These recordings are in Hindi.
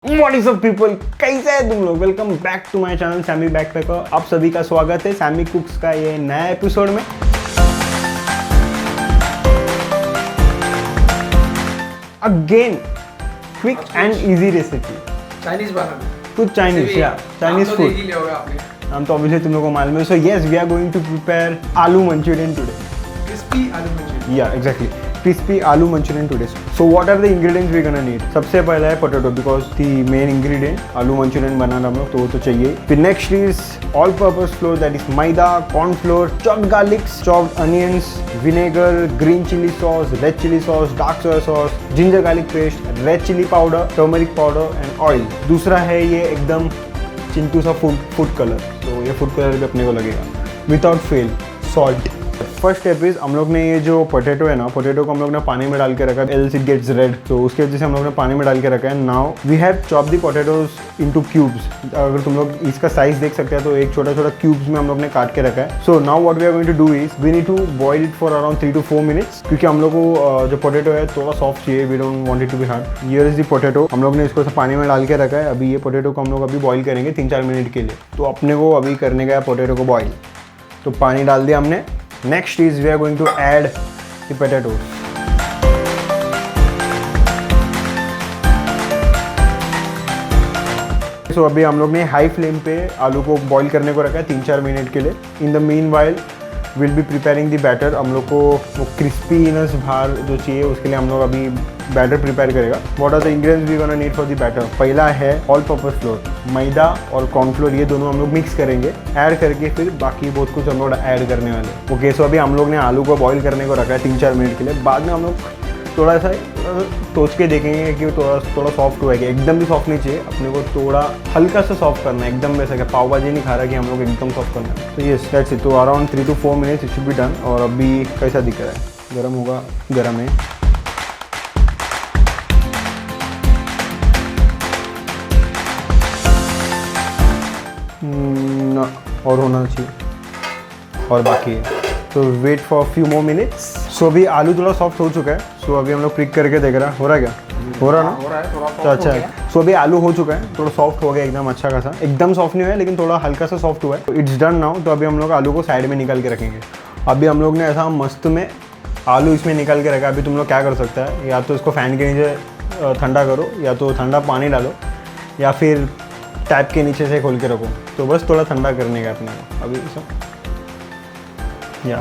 What is up people, कैसे हैं तुम लोग। Welcome back to my channel Sammy backpacker. आप सभी का स्वागत है सैमी कुक्स का ये नया एपिसोड में। Again quick and easy recipe, Chinese बनाना, कुछ चाइनीज या चाइनीज फूड। हम तो ऑब्वियसली तुम लोगों को मालूम है। So yes, we are going to prepare aloo manchurian today. Crispy aloo manchurian. या exactly, crispy aloo manchurian today. So what are the ingredients we're gonna need? सबसे पहला है potato because the main ingredient आलू मंचूरियन बनाना हम लोग तो वो तो चाहिए। फिर next is all purpose flour, that is maida, corn flour, chopped garlics, chopped onions, vinegar, green chili sauce, red chili sauce, dark soy sauce, ginger garlic paste, red chili powder, turmeric powder and oil। दूसरा है ये एकदम चिंटू सा फूड कलर, तो ये फूड कलर भी अपने को लगेगा without fail. Salt. First step is हम लोग ने ये जो पोटैटो है ना, पोटैटो को हम लोग ने पानी में डाल के रखा है, एल्स इट गेट्स रेड, तो उसके वजह से हम लोग ने पानी में डाल के रखा है। Now we have chop the potatoes into cubes. अगर तुम लोग इसका साइज देख सकते हैं तो एक छोटा छोटा क्यूब्स में हम लोग ने काट के रखा है। So now what we are going to do is we need to boil it for around 3 to 4 minutes, क्योंकि हम लोग को जो पोटैटो है थोड़ा सॉफ्ट चाहिए। We don't want it to be hard. Here is the potato. हम लोग ने इसको पानी में डाल के रखा है। अभी ये पोटैटो को हम लोग अभी बॉईल करेंगे 3-4 मिनट के लिए। तो अपने को अभी करने का है पोटैटो को बॉईल। तो पानी डाल दिया हमने। Next is we are going to add the potatoes. So अभी हम लोग ने हाई फ्लेम पे आलू को बॉईल करने को रखा है 3-4 मिनट के लिए। In the meanwhile will be preparing the batter. हम लोग को वो क्रिस्पीनेस बाहर जो चाहिए उसके लिए हम लोग अभी बैटर प्रिपेयर करेगा। What are the ingredients we gonna need for the batter? पहला है ऑल पर्पस फ्लोर, मैदा और कॉर्नफ्लोर, ये दोनों हम लोग मिक्स करेंगे। ऐड करके फिर बाकी बहुत कुछ हम लोग ऐड करने वाले। ओके, सो अभी हम लोग ने आलू को बॉईल करने को रखा है 3-4 मिनट के लिए। बाद में हम लोग थोड़ा सा टोच के देखेंगे कि थोड़ा सॉफ्ट हुआ है कि एकदम भी सॉफ्ट नहीं चाहिए। अपने को थोड़ा हल्का सा सॉफ्ट करना है, एकदम वैसा क्या पाव भाजी नहीं खा रहा कि हम लोग एकदम सॉफ्ट करना है। तो यस दैट्स इट। तो around 3 to 4 minutes it should be done. और अभी कैसा दिख रहा है? गर्म होगा, गर्म है। और होना चाहिए और बाकी है। तो wait for few more minutes. So अभी आलू थोड़ा सॉफ्ट हो चुका है। सो अभी हम लोग क्लिक करके देख रहा है, हो रहा है क्या? हो रहा ना? हो रहा है, थोड़ा तो अच्छा है। सो अभी आलू हो चुका है, थोड़ा सॉफ्ट हो गया एकदम अच्छा खासा। एकदम सॉफ्ट नहीं हुआ है लेकिन थोड़ा हल्का सा सॉफ्ट हुआ है। तो इट्स डन नाउ। तो अभी हम लोग आलू को साइड में निकाल के रखेंगे। अभी हम लोग ने ऐसा मस्त में आलू इसमें निकाल के रखा। अभी तुम लोग क्या कर सकता है, या तो इसको फ़ैन के नीचे ठंडा करो, या तो ठंडा पानी डालो, या फिर टैप के नीचे से खोल के रखो। तो बस थोड़ा ठंडा करने का अपने को अभी सब। या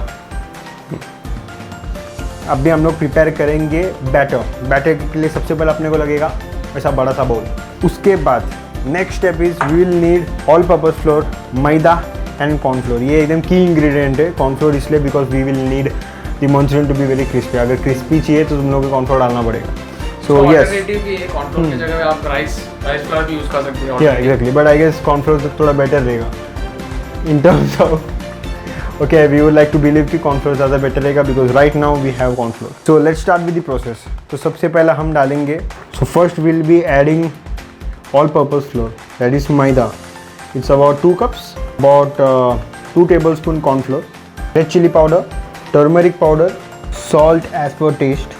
अभी हम लोग प्रिपेयर करेंगे बैटर। बैटर के लिए सबसे पहले अपने को लगेगा ऐसा बड़ा सा बाउल। उसके बाद next step is we will need all purpose flour, maida and cornflour. ये एकदम की इंग्रेडिएंट है कॉर्नफ्लोर, इसलिए because we will need the manchurian to be very crispy. अगर क्रिस्पी चाहिए तो तुम लोग को कॉर्नफ्लोर डालना पड़ेगा। So yes, कॉर्नफ्लोर की जगह आप राइस फ्लोर भी यूज कर सकते हैं। Yeah, exactly. But I guess cornflour थोड़ा बेटर रहेगा in terms of. Okay, we would like to believe कि कॉर्नफ्लोर ज़्यादा बेटर रहेगा because right now we have cornflour. So let's start with the process. तो सबसे पहला हम डालेंगे. So first we'll be adding all-purpose flour. That is maida. It's about 2 cups. About 2 tablespoon cornflour. Red chili powder, turmeric powder, salt as per taste.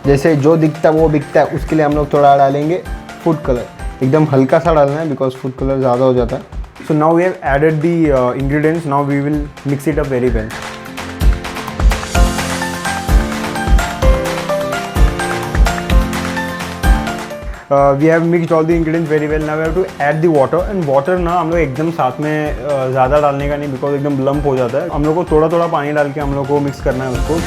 जैसे जो दिखता है वो बिकता है, उसके लिए हम लोग थोड़ा डालेंगे फूड कलर। एकदम हल्का सा डालना है बिकॉज फूड कलर ज़्यादा हो जाता है। So now we have added the ingredients. Now we will mix it up very well. We have mixed all the ingredients very well. Now we have to add the water. And water ना हम लोग एकदम साथ में ज़्यादा डालने का नहीं बिकॉज एकदम लम्प हो जाता है। हम लोग को थोड़ा थोड़ा पानी डाल के हम लोग को मिक्स करना है उसको।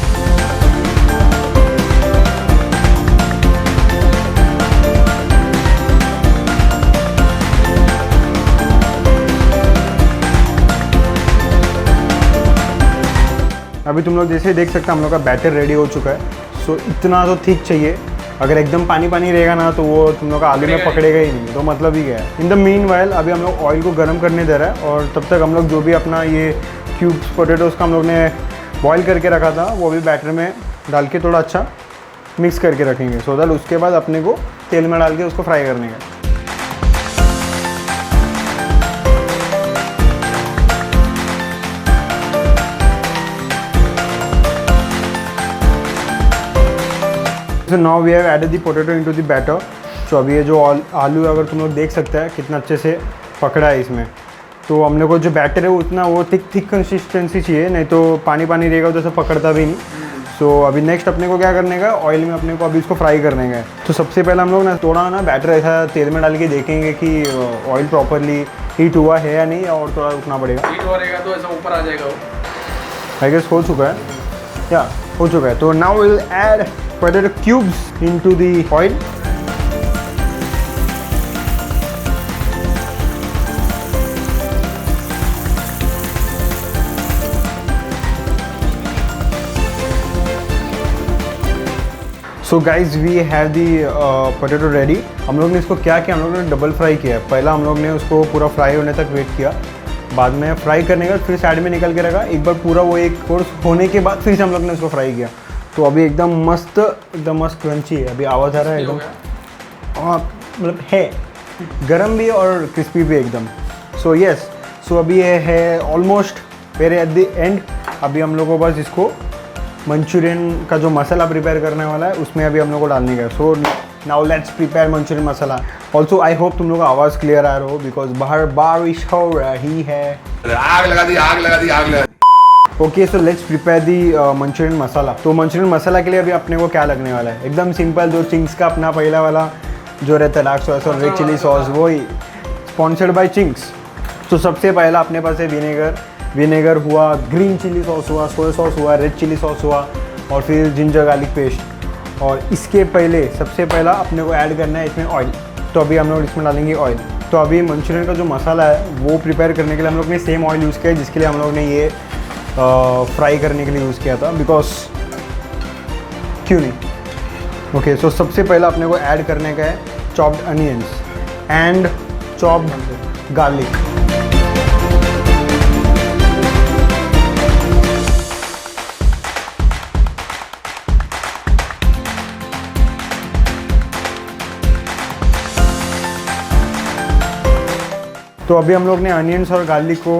अभी तुम लोग जैसे देख सकते हैं हम लोग का बैटर रेडी हो चुका है। सो इतना तो ठीक चाहिए। अगर एकदम पानी पानी रहेगा ना तो वो तुम लोग का आलू में पकड़ेगा ही नहीं, तो मतलब ही क्या है। इन द मीन वाइल अभी हम लोग ऑयल को गर्म करने दे रहा है और तब तक हम लोग जो भी अपना ये क्यूब्स पोटैटोज़ का हम लोग ने बॉईल करके रखा था वो भी बैटर में डाल के थोड़ा अच्छा मिक्स करके रखेंगे। सो दैट उसके बाद अपने को तेल में डाल के उसको फ्राई करने का। So now we have added the potato into the batter. तो अभी ये जो आलू अगर तुम लोग देख सकते हैं कितना अच्छे से पकड़ा है इसमें, तो हम लोग को जो बैटर है वो उतना वो थिक कंसिस्टेंसी चाहिए, नहीं तो पानी पानी रहेगा तो ऐसा पकड़ता भी नहीं। सो अभी नेक्स्ट अपने को क्या करने का, ऑयल में अपने को अभी इसको फ्राई करने का है। तो सबसे पहले हम लोग ना थोड़ा ना बैटर ऐसा तेल में डाल के देखेंगे कि ऑयल प्रॉपरली हीट हुआ है या नहीं, और थोड़ा रुकना पड़ेगा। हीट हो रहेगा तो ऐसा ऊपर आ जाएगा वो। आई गेस हो चुका है, या हो चुका है। तो now will add potato cubes into the oil. So guys we have the potato ready. हम लोग ने इसको क्या किया, हम लोग ने डबल फ्राई किया है। पहला हम लोग ने उसको पूरा फ्राई होने तक वेट किया, बाद में फ्राई करने का फिर साइड में निकल के रखा। एक बार पूरा वो एक कोर्स होने के बाद फिर से हम लोग ने उसको फ्राई किया। तो अभी एकदम मस्त क्रंची है। अभी आवाज़ आ रहा है एकदम, मतलब है गरम भी और क्रिस्पी भी एकदम। सो यस, सो अभी ये है almost very at the end. अभी हम लोग को बस इसको मंचूरियन का जो मसाला प्रिपेयर करने वाला है उसमें अभी हम लोग को डालने का है। So now let's prepare Manchurian masala. Also I hope तुम लोग का आवाज़ क्लियर आ रहा हो, बिकॉज बाहर बारिश हो रही है। आग लगा दी। Okay, so let's prepare the Manchurian masala. तो मंचूरियन मसाला के लिए अभी अपने को क्या लगने वाला है, एकदम सिंपल, जो चिंग्स का अपना पहला वाला जो रहता है डार्क सॉस और रेड चिली सॉस, वही स्पॉन्सर्ड बाय चिंग्स। तो सबसे पहला अपने पास है विनेगर हुआ, ग्रीन चिली सॉस हुआ, सोया सॉस हुआ, रेड चिली सॉस हुआ, और फिर जिंजर गार्लिक पेस्ट। और इसके पहले सबसे पहला अपने को ऐड करना है इसमें ऑयल। तो अभी हम लोग इसमें डालेंगे ऑयल। तो अभी मंचूरियन का जो मसाला है वो प्रिपेयर करने के लिए हम लोग ने सेम ऑयल यूज़ किया है जिसके लिए हम लोग ने ये फ्राई करने के लिए यूज़ किया था, बिकॉज क्यों नहीं। ओके, सो सबसे पहला अपने को ऐड करने का है chopped onions and chopped garlic. तो अभी हम लोग ने अनियंस और गार्लिक को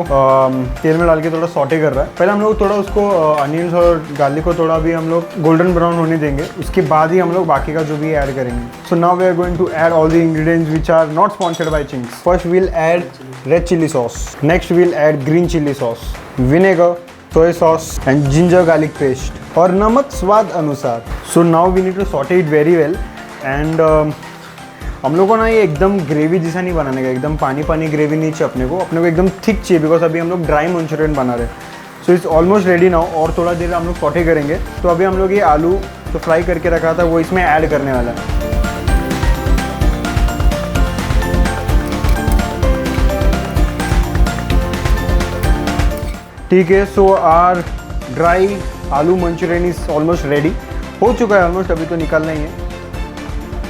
तेल में डाल के थोड़ा सॉटे कर रहा है। पहले हम लोग थोड़ा उसको अनियंस और गार्लिक को थोड़ा भी हम लोग गोल्डन ब्राउन होने देंगे, उसके बाद ही हम लोग बाकी का जो भी ऐड करेंगे। So now we are going to add all the ingredients which are not sponsored by Ching's. First we'll add red chilli sauce, next we'll add green chilli sauce, vinegar, soya sauce and ginger garlic paste, और नमक स्वाद अनुसार। So now we need to saute it very well. And हम लोग को ना ये एकदम ग्रेवी जैसा नहीं बनाने का, एकदम पानी ग्रेवी नहीं चाहिए अपने को एकदम थिक चाहिए, बिकॉज अभी हम लोग ड्राई मंचूरियन बना रहे हैं। So it's almost ready now, और थोड़ा देर हम लोग सॉटे करेंगे। तो अभी हम लोग ये आलू जो फ्राई करके रखा था वो इसमें ऐड करने वाला है। ठीक है, सो are dry aloo Manchurian is almost ready, हो चुका है ऑलमोस्ट, अभी तो निकालना ही है।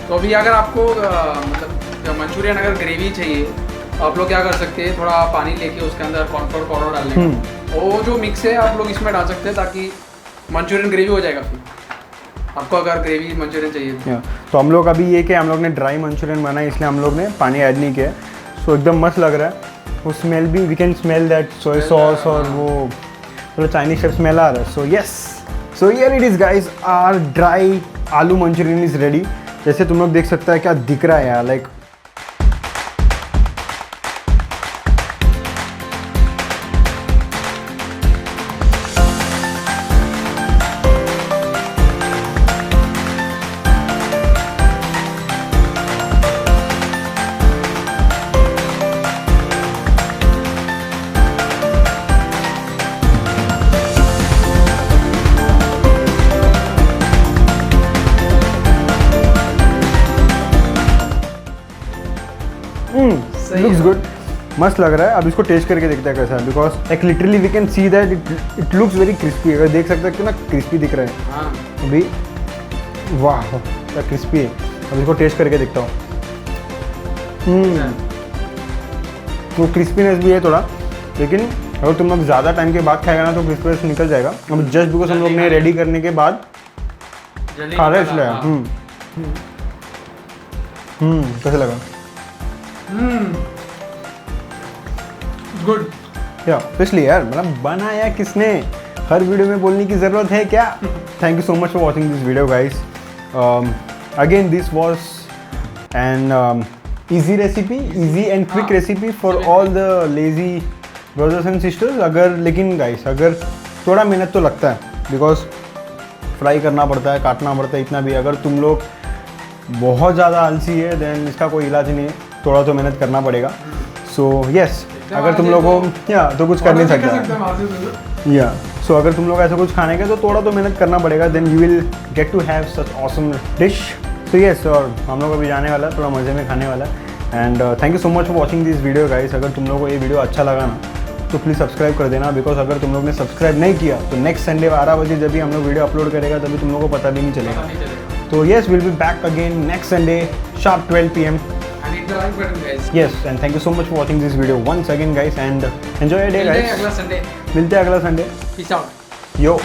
तो अभी अगर आपको मतलब मंचूरियन अगर ग्रेवी चाहिए तो आप लोग क्या कर सकते हैं, थोड़ा पानी लेके उसके अंदर कॉर्नफ्लोर पाउडर डालने का, वो जो मिक्स है आप लोग इसमें डाल सकते हैं ताकि मंचूरियन ग्रेवी हो जाएगा। फिर आपको अगर ग्रेवी मंचूरियन चाहिए तो हम लोग अभी ये कि हम लोग ने ड्राई मंचूरियन बनाया इसलिए हम लोग ने पानी ऐड नहीं किया। सो एकदम मस्त लग रहा है, वो स्मेल भी we can smell that soya sauce और वो थोड़ा चाइनीज टाइप स्मेल आ रहा है। So yes, so here it is guys, our dry aloo manchurian is ready. जैसे तुम लोग देख सकते हैं क्या दिख रहा है यार, लाइक लुक्स गुड, मस्त लग रहा है। अब इसको टेस्ट करके देखते हैं कैसा है, because like literally we can see that it looks very crispy. अगर देख सकते हैं कि ना क्रिस्पी दिख रहा है। हाँ। अभी वाह क्या क्रिस्पी है। अब इसको टेस्ट करके देखता हूँ। तो क्रिस्पीनेस भी है थोड़ा, लेकिन अगर तुम लोग ज़्यादा टाइम के बाद खाएगा ना तो क्रिस्पीनेस निकल जाएगा। अब जस्ट बिकॉज हम लोग ने रेडी करने के बाद खा रहे हैं इसलिए। कैसे लगा? गुड या इसलिए यार, मतलब बनाया किसने, हर वीडियो में बोलने की ज़रूरत है क्या? Thank you so much for watching this video guys. Again this was and easy recipe, easy and quick हाँ, recipe for all the lazy brothers and sisters. अगर लेकिन guys अगर थोड़ा मेहनत तो लगता है बिकॉज फ्राई करना पड़ता है, काटना पड़ता है, इतना भी अगर तुम लोग बहुत ज़्यादा आलसी है देन इसका कोई इलाज नहीं है, थोड़ा तो मेहनत करना पड़ेगा. सो यस अगर तुम लोग को या तो कुछ कर नहीं सकता या सो अगर तुम लोग ऐसा कुछ खाने का तो थोड़ा तो मेहनत करना पड़ेगा, then you will get to have such awesome dish. तो यस और हम लोग अभी जाने वाला है, थोड़ा मज़े में खाने वाला है. And thank you so much for watching this video guys. अगर तुम लोग को ये वीडियो अच्छा लगा ना तो प्लीज़ सब्सक्राइब कर देना, बिकॉज अगर तुम लोग ने सब्सक्राइब नहीं किया तो नेक्स्ट संडे 12 बजे जब भी हम लोग वीडियो अपलोड करेगा तभी तुम लोग को पता भी नहीं चलेगा. तो yes will be back again next Sunday sharp 12 PM. And hit the like button, guys. Yes, and thank you so much for watching this video once again guys, and enjoy your day मिलते हैं guys. अगला संडे. मिलते हैं अगला संडे. Peace out. Yo.